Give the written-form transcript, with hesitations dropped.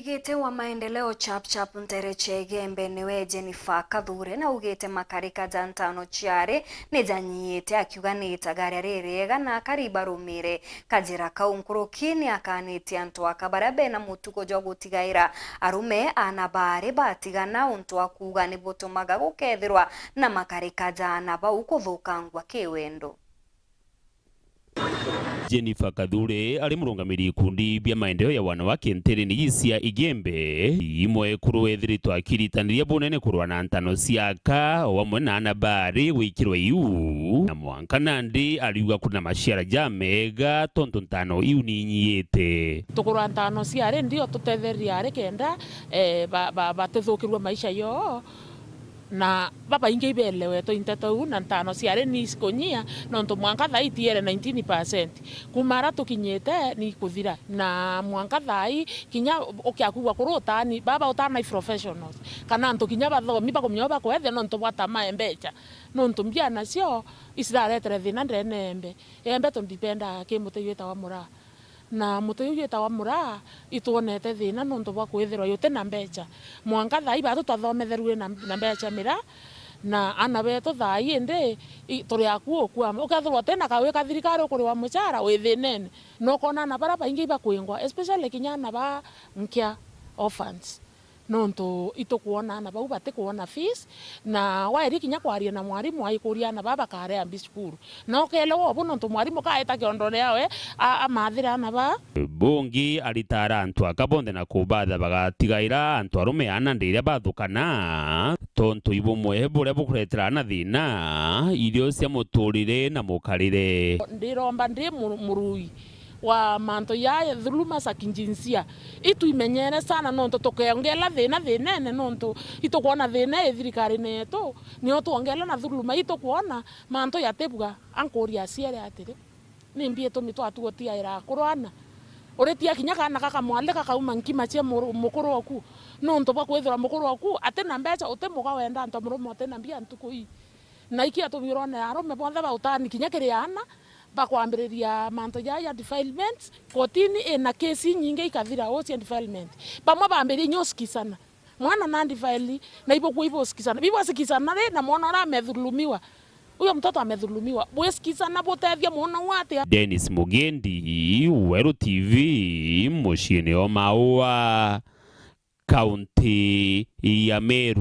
Muigite wa maendeleo chap Ntereche Igembe niwe Jennifer Kathure na ugite makarika jantano chiare ni janyite akiuga ni itagaria ririega na kariba rumire kajira kaunkurukini akaniti antu akabara bena mutugo jo gutigaira arume anabare batigana untu akuga ni butumaga gukethirwa na makarika jana bau kuthukangwa kiwendo. Jennifer Kathure ari murungamiri ikundi bya maendeleo ya wanawake Ntereni cia Igembe imwe kuruethiritwa akiritaniria bunene kurwa na ntano ciaka wamwe na anabari wikirwe iu na mwanka nandi ariuga kuna maciara jamega tonto ntano iu ninyite tukurwa ntano ciare ndio tutetheria ari kenda batethukirwe maisha yo na baba inge ibelewe to inteto na ntano ciare ni skonyia nonto mwanka thai tiere 19% kumara tukinyete ni kuthira na mwanka thai kinya ukiakugwa kurutani baba utana professionals kana nto kinya bathomi bakomnyoba kwethe nonto bwata maembecha nonto mbia nacio isiraretere thina ndenembe embe to dependa ke muteyeta wa mura na muteyeta wa mura ituonete thina nonto bwa kwithirwa yote na mbecha mwanka thai batu twathometherwe na mbecha mira na ana beto thai ende turi akuo kwa ukathirwa tena kawe kathirikari kuri wa muchara withinene no kona na bara baingi bakwingwa especially kinyana ba nkia orphans nonto itokuona na bau bate kuona fees na wairi kinya kwaria na mwarimu aikuria na baba kare ambi skuru no kelewo obu nonto mwarimu kaeta kiondore yawe amathira na ba bongi aritara antu akabonde na kubatha bagatigaira antu arume ana ndiria bathukana tonto ibumwe buria bukuretera na thina irio cia muturire na mukarire ndiromba ndi murui wa manto ya dhuluma za kijinsia itu imenyere sana nonto tokeongela thina thinene nonto itokuona thina thirikari neto ni otuongela na dhuluma itokuona manto ya tebuga ankoria ciere atire ni mbie to mito atuotia ira kurwana uretia kinya kana kaka mwale kaka uma nkima cia mukuru waku nonto bwa kwethira mukuru waku atena mbecha utemuga wenda nto murumo tena mbia ntukui na ikia tubirone arume bonthe bautani kinya kiriana bakwambiriria manto ya defilement kotini ena kesi nyingi ikathira ocia defilement bamwe bambiri nyoskisana mwana na defile na ibo kuibo skisana bibo skisana na mwana ora amedhulumiwa huyo mtoto amedhulumiwa bwesikisana botethia mwana wate. Dennis Mugendi, Weru TV, muciini o Maua, kaunti ya Meru.